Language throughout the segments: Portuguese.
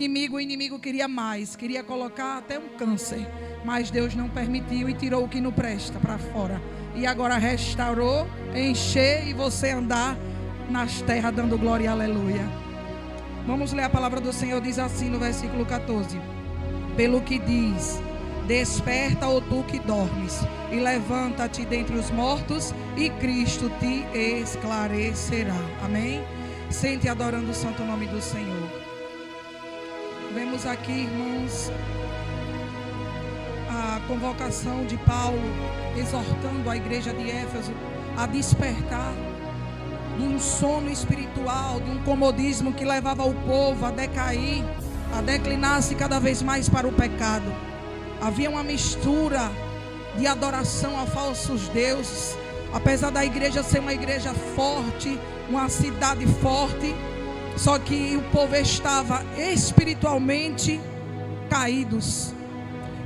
O inimigo queria mais, queria colocar até um câncer, mas Deus não permitiu e tirou o que não presta para fora. E agora restaurou, encher e você andar nas terras dando glória e aleluia. Vamos ler a palavra do Senhor, diz assim no versículo 14: pelo que diz: desperta, ó tu que dormes, e levanta-te dentre os mortos, e Cristo te esclarecerá. Amém? Sente adorando o santo nome do Senhor. Vemos aqui, irmãos, a convocação de Paulo, exortando a igreja de Éfeso a despertar de um sono espiritual, de um comodismo que levava o povo a decair, a declinar-se cada vez mais para o pecado. Havia uma mistura de adoração a falsos deuses. Apesar da igreja ser uma igreja forte, uma cidade forte, só que o povo estava espiritualmente caídos.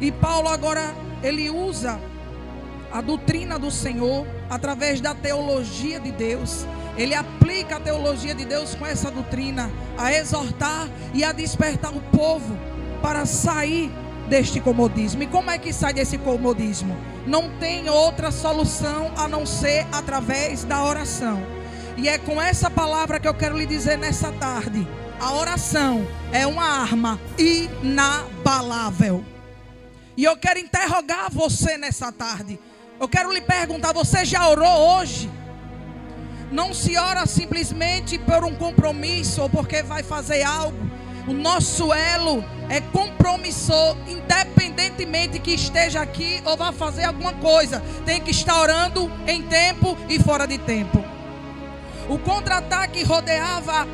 E Paulo agora, ele usa a doutrina do Senhor através da teologia de Deus. Ele aplica a teologia de Deus com essa doutrina, a exortar e a despertar o povo para sair deste comodismo. E como é que sai desse comodismo? Não tem outra solução a não ser através da oração. E é com essa palavra que eu quero lhe dizer nessa tarde: a oração é uma arma inabalável. E eu quero interrogar você nessa tarde. Eu quero lhe perguntar: você já orou hoje? Não se ora simplesmente por um compromisso ou porque vai fazer algo. O nosso elo é compromisso, independentemente que esteja aqui ou vá fazer alguma coisa. Tem que estar orando em tempo e fora de tempo. O contra-ataque rodeava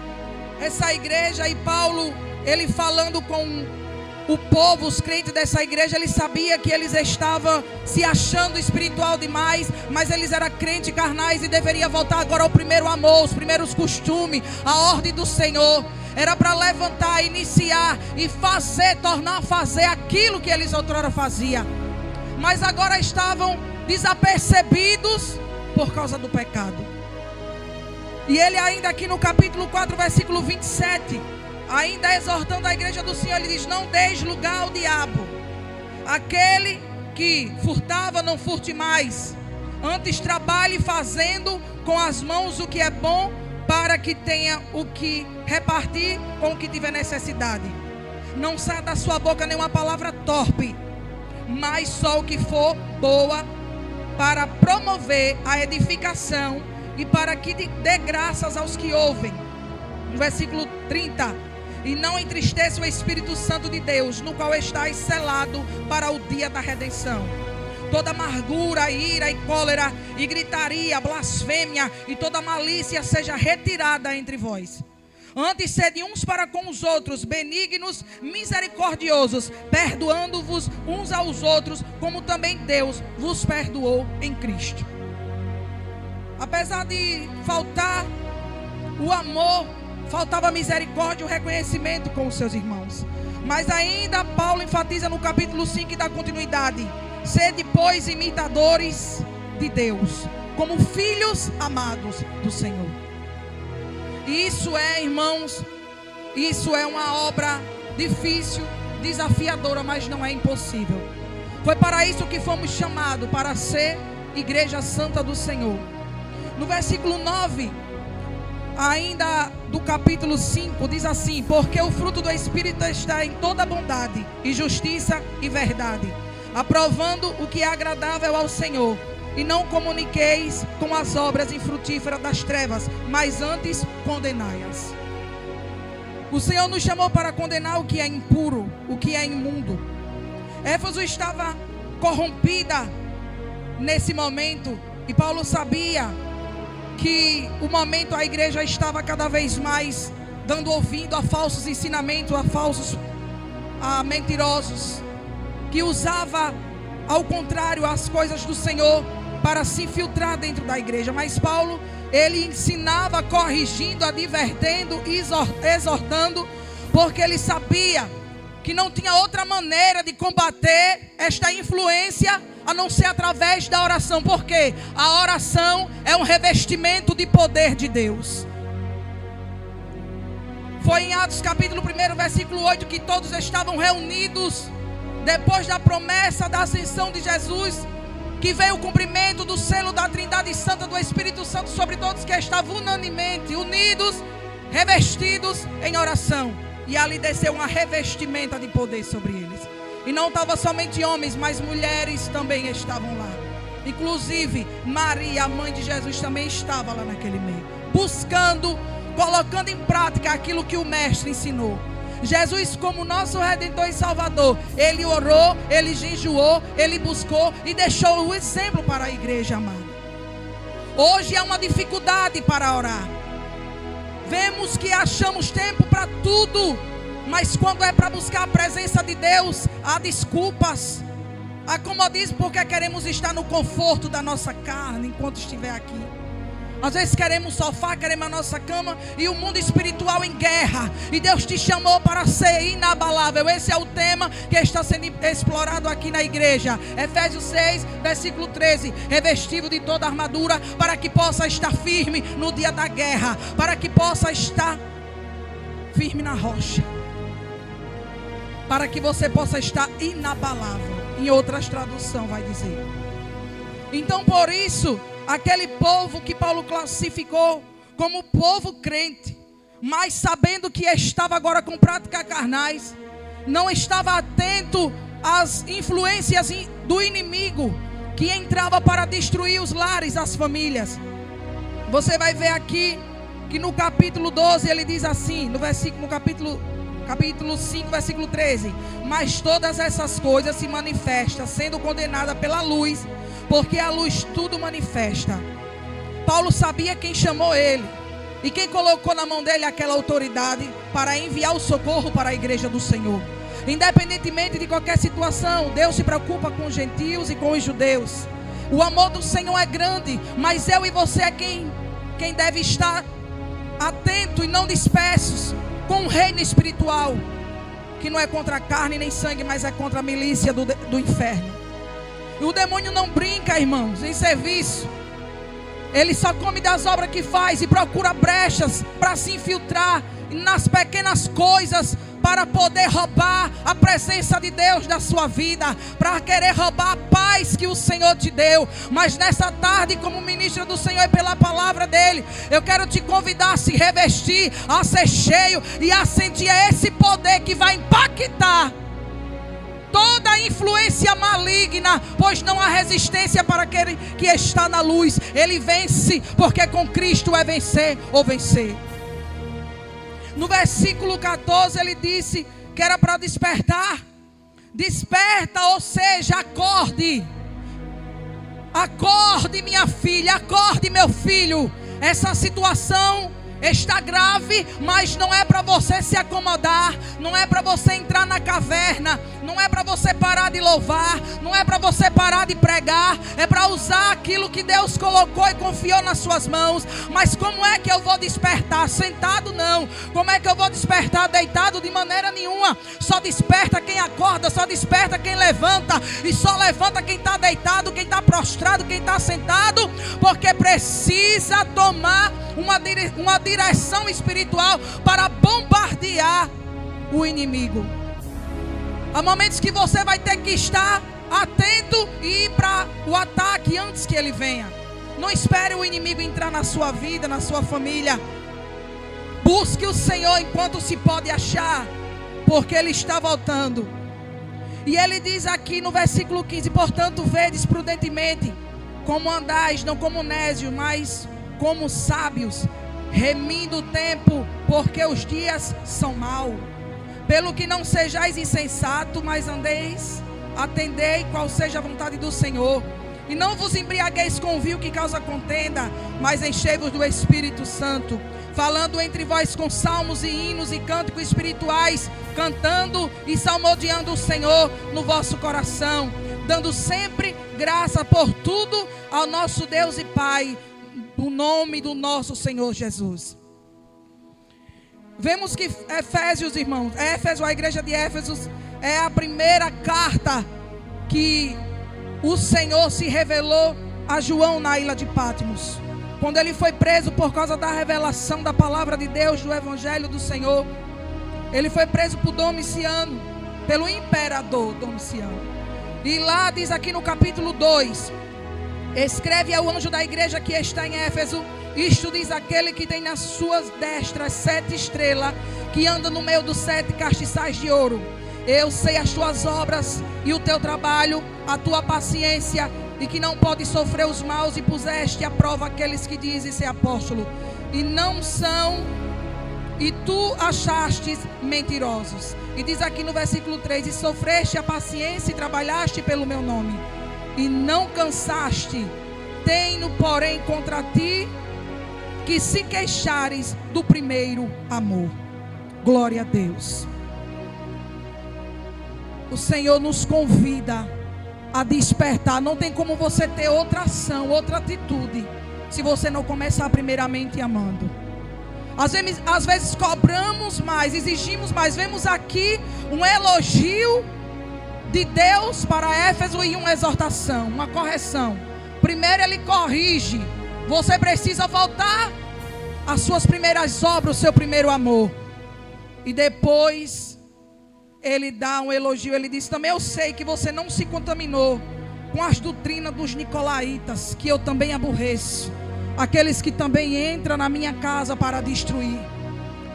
essa igreja, e Paulo, ele falando com o povo, os crentes dessa igreja, ele sabia que eles estavam se achando espiritual demais, mas eles eram crentes carnais e deveria voltar agora ao primeiro amor, os primeiros costumes, a ordem do Senhor. Era para levantar, iniciar e fazer, tornar a fazer aquilo que eles outrora faziam, mas agora estavam desapercebidos por causa do pecado. E ele ainda aqui no capítulo 4, versículo 27, ainda exortando a igreja do Senhor, ele diz: não deis lugar ao diabo. Aquele que furtava, não furte mais, antes trabalhe fazendo com as mãos o que é bom, para que tenha o que repartir com o que tiver necessidade. Não saia da sua boca nenhuma palavra torpe, mas só o que for boa, para promover a edificação e para que dê graças aos que ouvem. No versículo 30: e não entristeça o Espírito Santo de Deus, no qual estáis selado para o dia da redenção. Toda amargura, ira e cólera e gritaria, blasfêmia e toda malícia seja retirada entre vós. Antes sede uns para com os outros benignos, misericordiosos, perdoando-vos uns aos outros, como também Deus vos perdoou em Cristo. Apesar de faltar o amor, faltava a misericórdia e o reconhecimento com os seus irmãos. Mas ainda Paulo enfatiza no capítulo 5 e dá continuidade: sede, pois, imitadores de Deus, como filhos amados do Senhor. E isso é, irmãos, isso é uma obra difícil, desafiadora, mas não é impossível. Foi para isso que fomos chamados, para ser igreja santa do Senhor. No versículo 9, ainda do capítulo 5, diz assim: porque o fruto do Espírito está em toda bondade e justiça e verdade, aprovando o que é agradável ao Senhor. E não comuniqueis com as obras infrutíferas das trevas, mas antes condenai-as. O Senhor nos chamou para condenar o que é impuro, o que é imundo. Éfeso estava corrompida nesse momento, e Paulo sabia que o momento a igreja estava cada vez mais dando ouvido a falsos ensinamentos, a mentirosos, que usava ao contrário as coisas do Senhor para se infiltrar dentro da igreja. Mas Paulo, ele ensinava, corrigindo, advertendo, exortando, porque ele sabia que não tinha outra maneira de combater esta influência a não ser através da oração. Porque a oração é um revestimento de poder de Deus. Foi em Atos capítulo 1, versículo 8, que todos estavam reunidos depois da promessa da ascensão de Jesus, que veio o cumprimento do selo da Trindade Santa do Espírito Santo sobre todos que estavam unanimemente unidos, revestidos em oração. E ali desceu uma revestimenta de poder sobre eles. E não estava somente homens, mas mulheres também estavam lá. Inclusive Maria, a mãe de Jesus, também estava lá naquele meio, buscando, colocando em prática aquilo que o mestre ensinou. Jesus, como nosso Redentor e Salvador, ele orou, ele jejuou, ele buscou e deixou o exemplo para a igreja amada. Hoje há uma dificuldade para orar. Vemos que achamos tempo para tudo, mas quando é para buscar a presença de Deus, há desculpas, há comodismo, porque queremos estar no conforto da nossa carne enquanto estiver aqui. Às vezes queremos sofá, queremos a nossa cama, e o mundo espiritual em guerra. E Deus te chamou para ser inabalável. Esse é o tema que está sendo explorado aqui na igreja. Efésios 6, versículo 13. Revestido de toda a armadura, para que possa estar firme no dia da guerra, para que possa estar firme na rocha, para que você possa estar inabalável. Em outras traduções vai dizer. Então, por isso, aquele povo que Paulo classificou como povo crente, mas sabendo que estava agora com práticas carnais, não estava atento às influências do inimigo que entrava para destruir os lares, as famílias. Você vai ver aqui que no capítulo 12 ele diz assim, no capítulo 5, versículo 13: mas todas essas coisas se manifestam, sendo condenada pela luz, porque a luz tudo manifesta. Paulo sabia quem chamou ele e quem colocou na mão dele aquela autoridade para enviar o socorro para a igreja do Senhor. Independentemente de qualquer situação, Deus se preocupa com os gentios e com os judeus. O amor do Senhor é grande, mas eu e você é quem deve estar atento e não dispersos com um reino espiritual que não é contra a carne nem sangue, mas é contra a milícia do inferno. E o demônio não brinca, irmãos, em serviço. Ele só come das obras que faz e procura brechas para se infiltrar nas pequenas coisas, para poder roubar a presença de Deus da sua vida, para querer roubar a paz que o Senhor te deu. Mas nessa tarde, como ministro do Senhor e pela palavra dele, eu quero te convidar a se revestir, a ser cheio e a sentir esse poder que vai impactar toda a influência maligna, pois não há resistência para aquele que está na luz. Ele vence, porque com Cristo é vencer ou vencer. No versículo 14 ele disse que era para despertar. Desperta, ou seja, acorde. Acorde, minha filha, acorde, meu filho. Essa situação está grave, mas não é para você se acomodar, não é para você entrar na caverna, não é para você parar de louvar, não é para você parar de pregar, é para usar aquilo que Deus colocou e confiou nas suas mãos. Mas como é que eu vou despertar? Sentado não. Como é que eu vou despertar? Deitado? De maneira nenhuma. Só desperta quem acorda, só desperta quem levanta, e só levanta quem está deitado, quem está prostrado, quem está sentado, porque precisa tomar uma direção espiritual para bombardear o inimigo. Há momentos que você vai ter que estar atento e ir para o ataque antes que ele venha. Não espere o inimigo entrar na sua vida, na sua família. Busque o Senhor enquanto se pode achar, porque ele está voltando. E ele diz aqui no versículo 15: portanto, vedes prudentemente como andais, não como nécios, mas como sábios, remindo o tempo, porque os dias são maus. Pelo que não sejais insensato, mas andeis, atendei qual seja a vontade do Senhor. E não vos embriagueis com o vinho que causa contenda, mas enchei-vos do Espírito Santo, falando entre vós com salmos e hinos e cânticos espirituais, cantando e salmodiando o Senhor no vosso coração, dando sempre graça por tudo ao nosso Deus e Pai, no nome do nosso Senhor Jesus. Vemos que Efésios, irmãos, a igreja de Éfeso é a primeira carta que o Senhor se revelou a João na ilha de Patmos. quando ele foi preso por causa da revelação da palavra de Deus, do evangelho do Senhor, ele foi preso por Domiciano, pelo imperador Domiciano. E lá diz aqui no capítulo 2: escreve ao anjo da igreja que está em Éfeso: isto diz aquele que tem nas suas destras 7 estrelas, que anda no meio dos 7 castiçais de ouro. Eu sei as tuas obras e o teu trabalho, a tua paciência, e que não pode sofrer os maus, e puseste à prova aqueles que dizem ser apóstolo e não são, e tu achastes mentirosos. E diz aqui no versículo 3: e sofreste a paciência e trabalhaste pelo meu nome, e não cansaste. Tenho, porém, contra ti que se queixares do primeiro amor. Glória a Deus. O Senhor nos convida a despertar. Não tem como você ter outra ação, outra atitude, se você não começar primeiramente amando. Às vezes cobramos mais, exigimos mais. Vemos aqui um elogio de Deus para Éfeso e uma exortação, uma correção. Primeiro ele corrige: você precisa voltar às suas primeiras obras, o seu primeiro amor. E depois ele dá um elogio. Ele diz também: eu sei que você não se contaminou com as doutrinas dos nicolaítas, que eu também aborreço, aqueles que também entram na minha casa para destruir,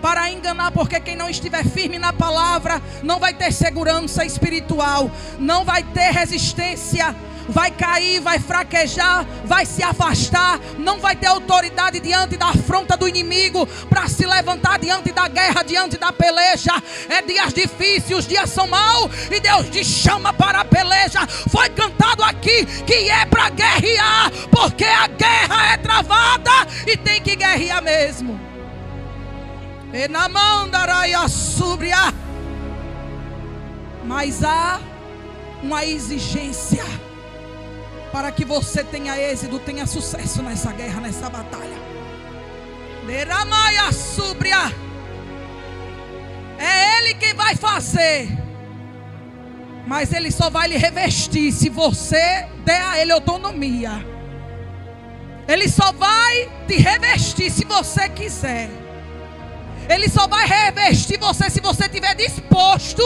para enganar, porque quem não estiver firme na palavra não vai ter segurança espiritual, não vai ter resistência, vai cair, vai fraquejar, vai se afastar, não vai ter autoridade diante da afronta do inimigo para se levantar diante da guerra, diante da peleja. É dias difíceis, os dias são maus e Deus te chama para a peleja. Foi cantado aqui que é para guerrear, porque a guerra é travada e tem que guerrear mesmo. E na mão dará e a súbria. Mas há uma exigência para que você tenha êxito, tenha sucesso nessa guerra, nessa batalha. Deramaia súbria. É Ele quem vai fazer, mas Ele só vai lhe revestir se você der a Ele autonomia. Ele só vai te revestir se você quiser. Ele só vai revestir você se você estiver disposta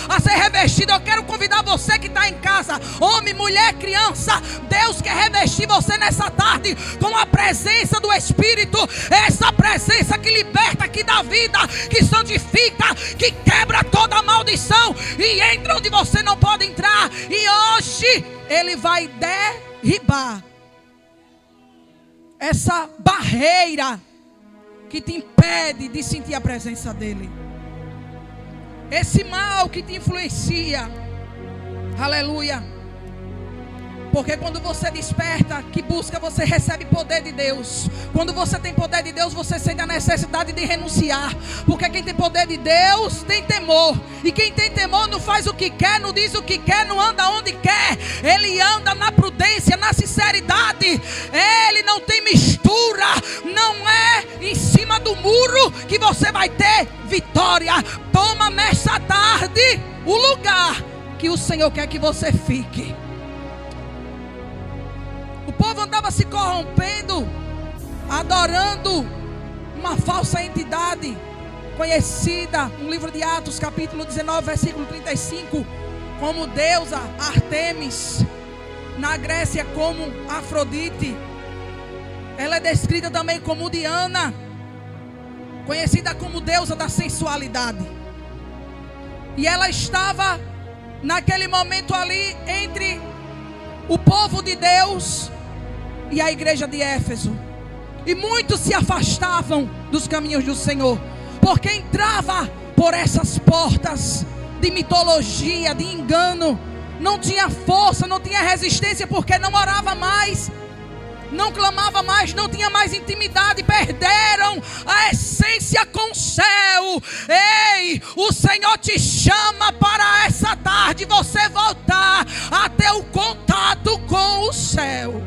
a ser revestido. Eu quero convidar você que está em casa, homem, mulher, criança. Deus quer revestir você nessa tarde com a presença do Espírito. Essa presença que liberta, que dá vida, que santifica, que quebra toda maldição e entra onde você não pode entrar. E hoje Ele vai derribar essa barreira que te impede de sentir a presença dEle. Esse mal que te influencia. Aleluia. Porque quando você desperta, que busca, você recebe poder de Deus. Quando você tem poder de Deus, você sente a necessidade de renunciar. Porque quem tem poder de Deus tem temor. E quem tem temor não faz o que quer, não diz o que quer, não anda onde quer. Ele anda na prudência, na sinceridade. Ele não tem mistura. Não é em cima do muro que você vai ter vitória. Toma nessa tarde o lugar que o Senhor quer que você fique. O povo andava se corrompendo, adorando uma falsa entidade conhecida no livro de Atos, capítulo 19, versículo 35, como deusa Artemis, na Grécia como Afrodite. Ela é descrita também como Diana, conhecida como deusa da sensualidade. E ela estava naquele momento ali entre o povo de Deus e a igreja de Éfeso. E muitos se afastavam dos caminhos do Senhor, porque entrava por essas portas de mitologia, de engano. Não tinha força, não tinha resistência, porque não orava mais, não clamava mais, não tinha mais intimidade. Perderam a essência com o céu. Ei, o Senhor te chama para essa tarde você voltar a ter o contato com o céu.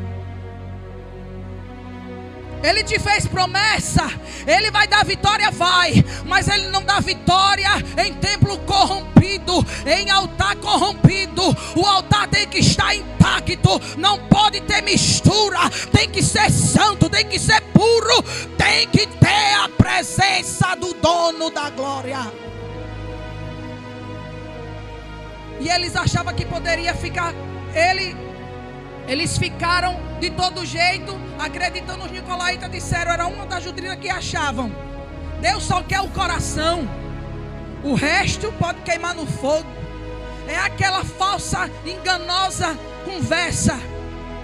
Ele te fez promessa, Ele vai dar vitória, vai, mas Ele não dá vitória em templo corrompido, em altar corrompido. O altar tem que estar intacto, crédito, não pode ter mistura, tem que ser santo, tem que ser puro, tem que ter a presença do dono da glória. E eles achavam que poderia ficar, eles ficaram de todo jeito, acreditando. Os nicolaítas disseram, era uma das doutrinas que achavam: Deus só quer o coração, o resto pode queimar no fogo. É aquela falsa, enganosa conversa.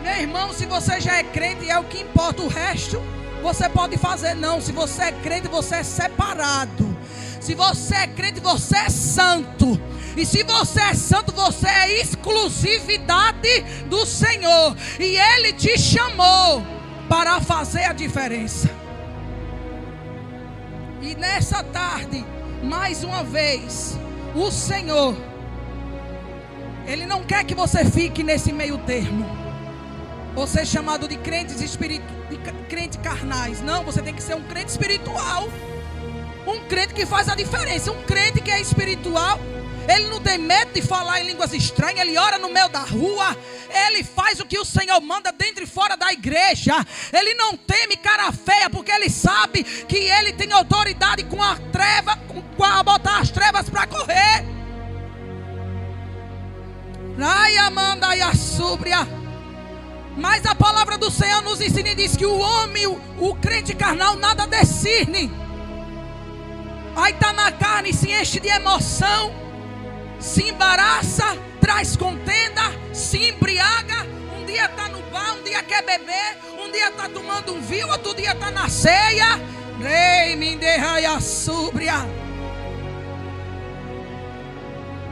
Meu irmão, se você já é crente, é o que importa. O resto você pode fazer. Não, se você é crente, você é separado. Se você é crente, você é santo. E se você é santo, você é exclusividade do Senhor. E Ele te chamou para fazer a diferença. E nessa tarde, mais uma vez, o Senhor, Ele não quer que você fique nesse meio termo, você é chamado de crentes crentes carnais. Não, você tem que ser um crente espiritual, um crente que faz a diferença. Um crente que é espiritual, ele não tem medo de falar em línguas estranhas, ele ora no meio da rua, ele faz o que o Senhor manda dentro e fora da igreja. Ele não teme cara feia, porque ele sabe que ele tem autoridade com a treva, com a botar as trevas para correr. Mas a palavra do Senhor nos ensina e diz que o homem, o crente carnal, nada discerne. Aí está na carne, se enche de emoção, se embaraça, traz contenda, se embriaga. Um dia está no bar, um dia quer beber, um dia está tomando um vinho, outro dia está na ceia.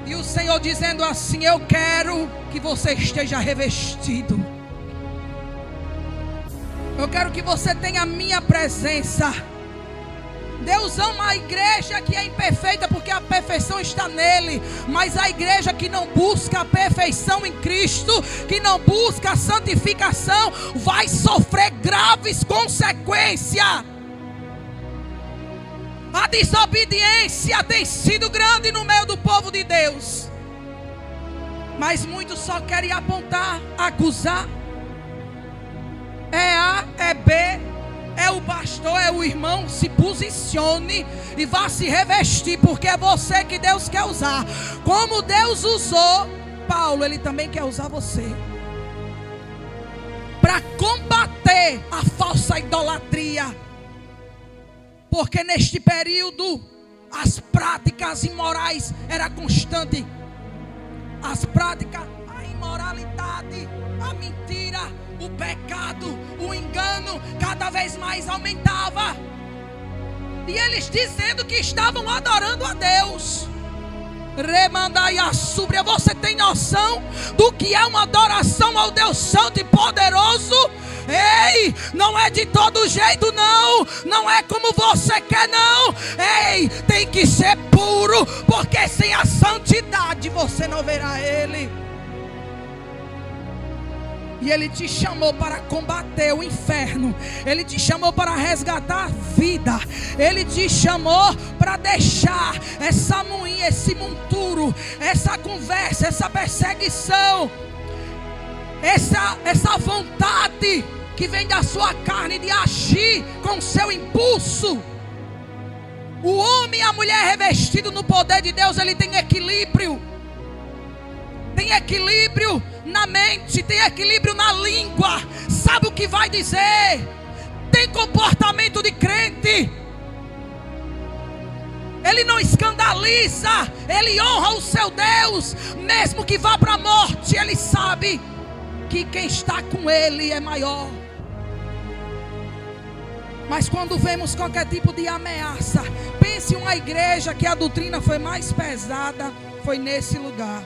E o Senhor dizendo assim: eu quero que você esteja revestido. Eu quero que você tenha a minha presença. Deus ama a igreja que é imperfeita, porque a perfeição está nele. Mas a igreja que não busca a perfeição em Cristo, que não busca a santificação, vai sofrer graves consequências. A desobediência tem sido grande no meio do povo de Deus. Mas muitos só querem apontar, acusar. É A, é B, é o pastor, é o irmão. Se posicione e vá se revestir, porque é você que Deus quer usar. Como Deus usou Paulo, Ele também quer usar você para combater a falsa idolatria. Porque neste período as práticas imorais eram constantes. As práticas, a imoralidade, a mentira, o pecado, o engano cada vez mais aumentava. E eles dizendo que estavam adorando a Deus. Você tem noção do que é uma adoração ao Deus Santo e Poderoso? Ei, não é de todo jeito não, não é como você quer não. Ei, tem que ser puro, porque sem a santidade você não verá Ele. E Ele te chamou para combater o inferno. Ele te chamou para resgatar a vida. Ele te chamou para deixar essa moinha, esse monturo, essa conversa, essa perseguição, essa vontade que vem da sua carne de agir com seu impulso. O homem e a mulher revestido no poder de Deus, ele tem equilíbrio. Tem equilíbrio na mente, tem equilíbrio na língua. Sabe o que vai dizer? Tem comportamento de crente. Ele não escandaliza, ele honra o seu Deus. Mesmo que vá para a morte, ele sabe que quem está com ele é maior. Mas quando vemos qualquer tipo de ameaça, pense em uma igreja que a doutrina foi mais pesada, foi nesse lugar.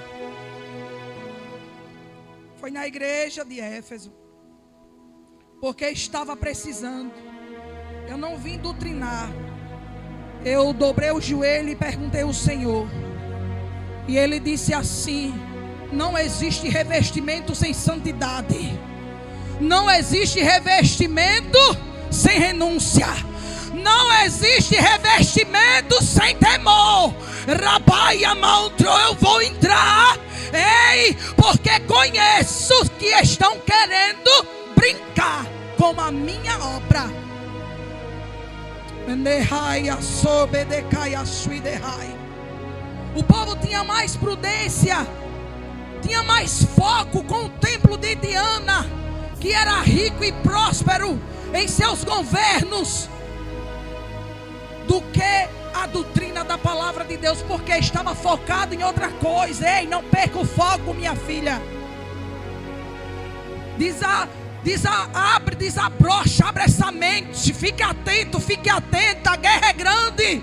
Foi na igreja de Éfeso. Porque estava precisando. Eu não vim doutrinar. Eu dobrei o joelho e perguntei ao Senhor. E Ele disse assim: não existe revestimento sem santidade. Não existe revestimento sem renúncia. Não existe revestimento sem temor. Rabaia mantro, eu vou entrar Ei, porque conheço que estão querendo brincar com a minha obra. O povo tinha mais prudência, tinha mais foco com o templo de Diana, que era rico e próspero em seus governos, do que a doutrina da palavra de Deus, porque estava focado em outra coisa. Ei, não perca o foco, minha filha. Desabrocha, abre essa mente, fique atento, fique atenta, a guerra é grande.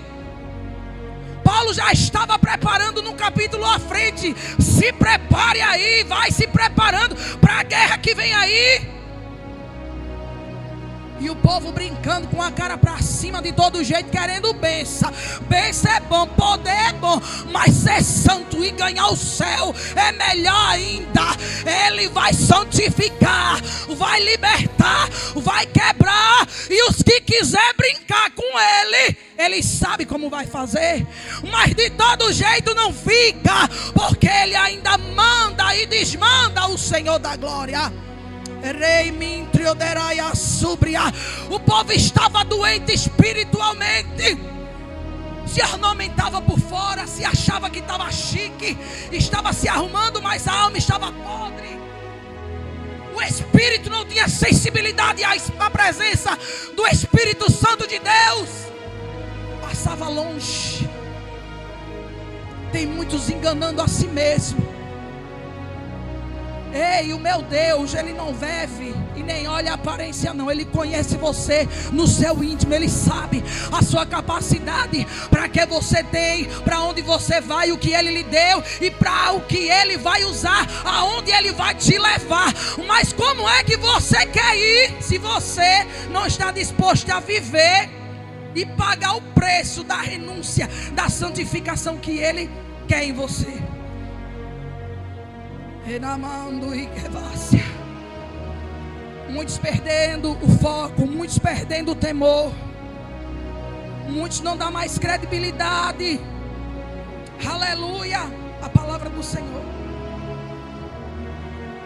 Paulo já estava preparando no capítulo à frente. Se prepare aí, vai se preparando para a guerra que vem aí. E o povo brincando com a cara para cima de todo jeito, querendo bênção. Bênção é bom, poder é bom, mas ser santo e ganhar o céu é melhor ainda. Ele vai santificar, vai libertar, vai quebrar. E os que quiser brincar com ele sabe como vai fazer. Mas de todo jeito não fica, porque ele ainda manda e desmanda o Senhor da glória. O povo estava doente espiritualmente, se ornamentava por fora, se achava que estava chique, estava se arrumando, mas a alma estava podre. O espírito não tinha sensibilidade à presença do Espírito Santo de Deus, passava longe. Tem muitos enganando a si mesmo. Ei, o meu Deus, Ele não vive e nem olha a aparência não. Ele conhece você no seu íntimo. Ele sabe a sua capacidade, para que você tem, para onde você vai, o que Ele lhe deu e para o que Ele vai usar, aonde Ele vai te levar. Mas como é que você quer ir se você não está disposto a viver e pagar o preço da renúncia, da santificação que Ele quer em você? Muitos perdendo o foco, muitos perdendo o temor, muitos não dão mais credibilidade. Aleluia, a palavra do Senhor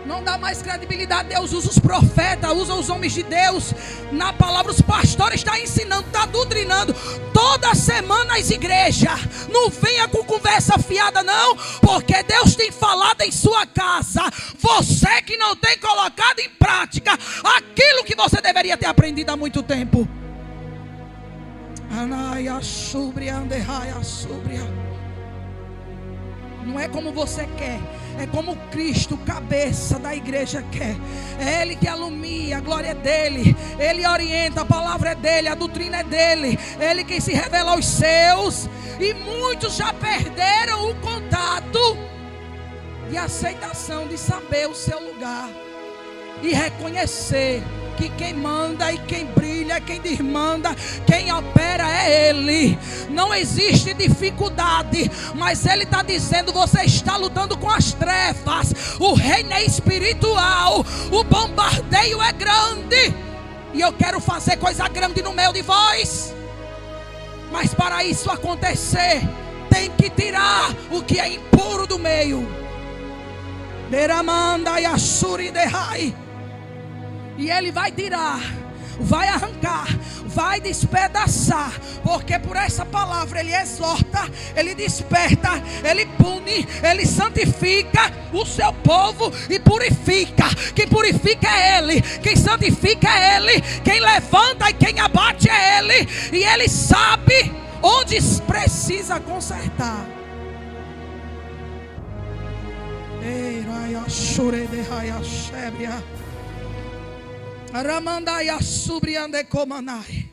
não dá mais credibilidade. Deus usa os profetas, usa os homens de Deus na palavra. Os pastores estão ensinando, estão doutrinando toda semana as igrejas. Não venha com conversa fiada não, porque Deus tem falado em sua casa. Você que não tem colocado em prática aquilo que você deveria ter aprendido há muito tempo. Não é como você quer, é como Cristo, cabeça da igreja, quer. É Ele que alumia, a glória é dEle. Ele orienta, a palavra é dEle, a doutrina é dEle. Ele quem se revela aos seus. E muitos já perderam o contato de aceitação, de saber o seu lugar e reconhecer que quem manda e quem brilha, quem desmanda, quem opera é Ele. Não existe dificuldade, mas Ele está dizendo: você está lutando com as trevas. O reino é espiritual, o bombardeio é grande, e eu quero fazer coisa grande no meio de vós. Mas para isso acontecer, tem que tirar o que é impuro do meio. Deramanda e Assuri derrai. E Ele vai tirar, vai arrancar, vai despedaçar, porque por essa palavra Ele exorta, Ele desperta, Ele pune, Ele santifica o seu povo e purifica. Quem purifica é Ele, quem santifica é Ele, quem levanta e quem abate é Ele. E Ele sabe onde precisa consertar. Aramandaya subriande comanai.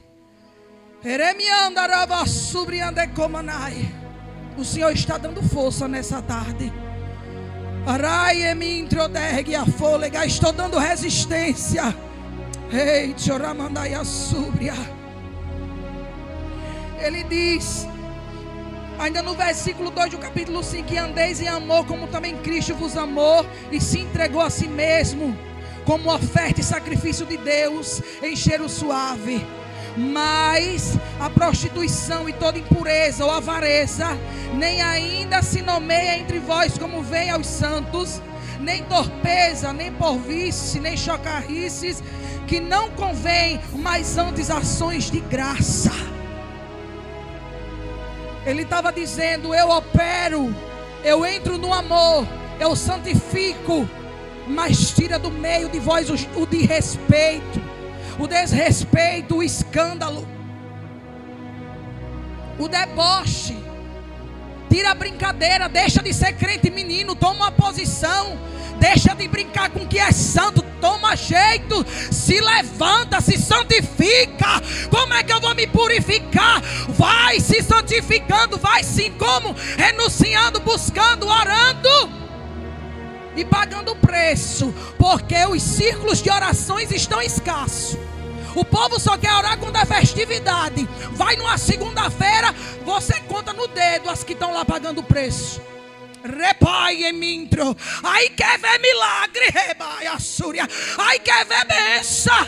Eremianda rava subriande comanai. O Senhor está dando força nessa tarde. Arai me introdergue a fôlega. Estou dando resistência. Ei, choramandaya subria. Ele diz, ainda no versículo 2 do capítulo 5: que andeis em amor, como também Cristo vos amou e se entregou a si mesmo, como oferta e sacrifício de Deus em cheiro suave. Mas a prostituição e toda impureza ou avareza, nem ainda se nomeia entre vós como vem aos santos, nem torpeza, nem porvice, nem chocarrices, que não convém, mas antes ações de graça. Ele estava dizendo: eu opero, eu entro no amor, eu santifico, mas tira do meio de vós o desrespeito, o desrespeito, o escândalo, o deboche. Tira a brincadeira, deixa de ser crente menino, toma uma posição, deixa de brincar com o que é santo, toma jeito, se levanta, se santifica. Como é que eu vou me purificar? Vai se santificando, vai sim, como? Renunciando, buscando, orando e pagando o preço, porque os círculos de orações estão escassos. O povo só quer orar quando é festividade. Vai numa segunda-feira, você conta no dedo as que estão lá pagando o preço. Repai em mintro. Aí quer ver milagre, rebai a súria. Aí quer ver benção.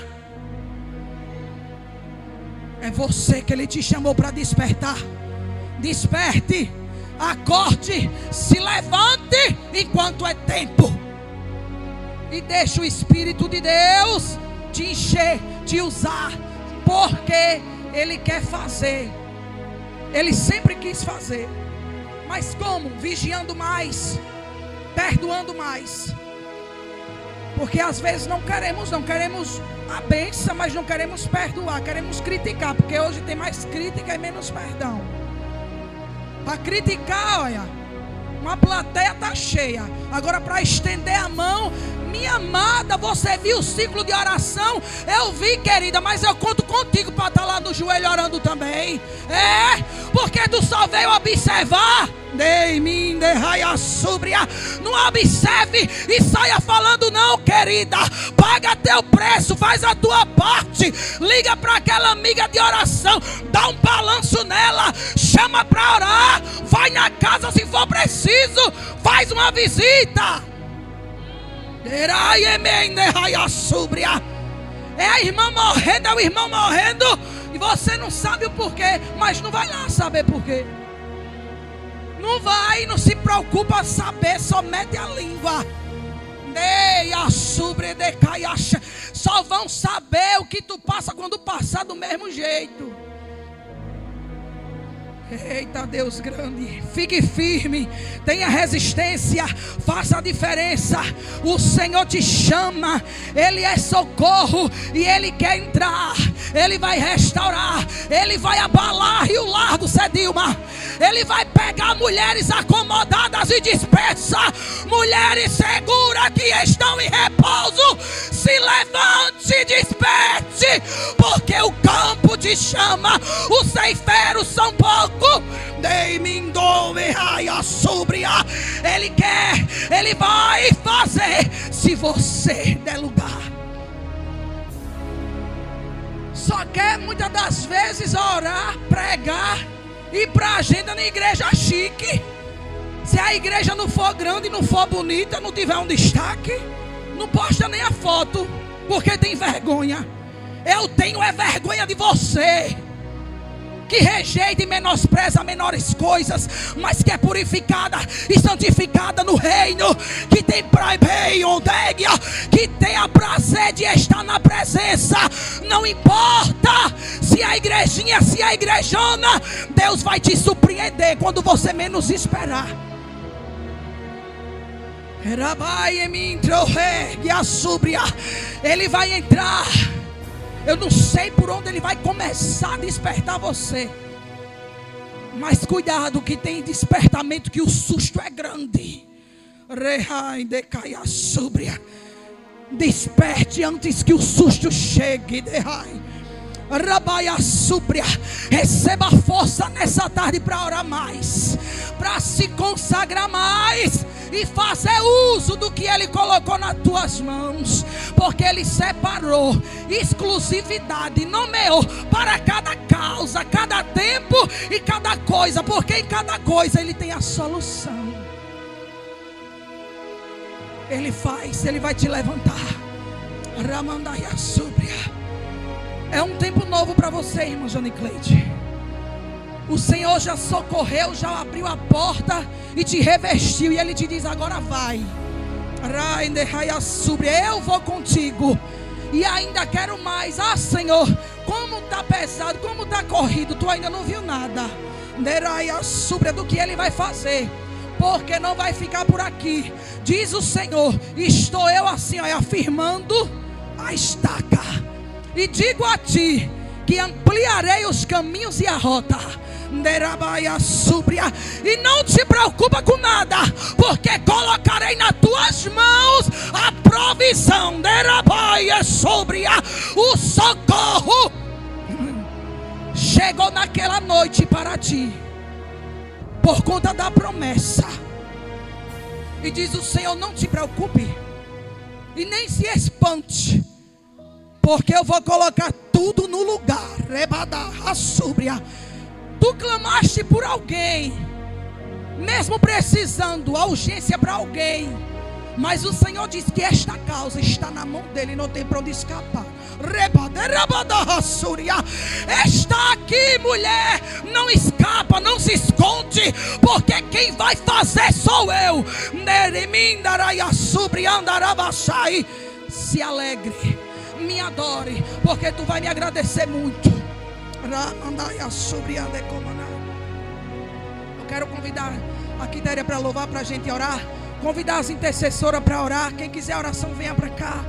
É você que ele te chamou para despertar. Desperte, acorde, se levante enquanto é tempo. E deixa o Espírito de Deus te encher, te usar, porque ele quer fazer. Ele sempre quis fazer. Mas como? Vigiando mais, perdoando mais. Porque às vezes não queremos a bênção, mas não queremos perdoar, queremos criticar, porque hoje tem mais crítica e menos perdão. Para criticar, olha, uma plateia está cheia. Agora para estender a mão, minha amada, você viu o ciclo de oração? Eu vi, querida, mas eu conto contigo para estar lá no joelho orando também. É, porque tu só veio observar. Não observe e saia falando não, querida. Paga teu preço, faz a tua parte. Liga para aquela amiga de oração, dá um balanço nela, chama para orar, vai na casa se for preciso, faz uma visita. É a irmã morrendo, é o irmão morrendo, e você não sabe o porquê, mas não vai lá saber porquê. Não vai, não se preocupa saber, só mete a língua. Só vão saber o que tu passa quando passar do mesmo jeito. Eita Deus grande, fique firme, tenha resistência, faça a diferença. O Senhor te chama, Ele é socorro e Ele quer entrar. Ele vai restaurar, Ele vai abalar Rio Largo, Cedilma. Ele vai pegar mulheres acomodadas e dispersar, mulheres seguras que estão em repouso. Se levante e desperte, porque o campo te chama, os ceifeiros são poucos. Ele quer, Ele vai fazer, se você der lugar. Só quer muitas das vezes orar, pregar, ir para a agenda na igreja chique. Se a igreja não for grande, não for bonita, não tiver um destaque, não posta nem a foto, porque tem vergonha. Eu tenho vergonha de você, que rejeita e menospreza menores coisas, mas que é purificada e santificada no reino, que tem que tem a prazer de estar na presença. Não importa se a igrejinha, se a igrejona, Deus vai te surpreender quando você menos esperar. Ele vai entrar. Eu não sei por onde Ele vai começar a despertar você, mas cuidado que tem despertamento que o susto é grande. Desperte antes que o susto chegue. Receba força nessa tarde para orar mais, para se consagrar mais e fazer uso do que Ele colocou nas tuas mãos, porque Ele separou exclusividade, nomeou para cada causa, cada tempo e cada coisa, porque em cada coisa Ele tem a solução. Ele faz, Ele vai te levantar. É um tempo novo para você, irmã Jane Cleide. O Senhor já socorreu, já abriu a porta e te revestiu. E Ele te diz: agora vai. Eu vou contigo. E ainda quero mais. Ah, Senhor, como está pesado, como está corrido. Tu ainda não viu nada do que Ele vai fazer, porque não vai ficar por aqui. Diz o Senhor: estou eu assim, ó, afirmando a estaca. E digo a ti que ampliarei os caminhos e a rota. E não te preocupa com nada, porque colocarei nas tuas mãos a provisão. O socorro chegou naquela noite para ti, por conta da promessa. E diz o Senhor: não te preocupe e nem se espante, porque eu vou colocar tudo no lugar. Tu clamaste por alguém, mesmo precisando, a urgência para alguém, mas o Senhor diz que esta causa está na mão dele, não tem para onde escapar. Está aqui, mulher, não escapa, não se esconde, porque quem vai fazer sou eu. Se alegre, me adore, porque tu vai me agradecer muito. Eu quero convidar a Quitéria para louvar, para a gente orar. Convidar as intercessoras para orar. Quem quiser oração, venha para cá.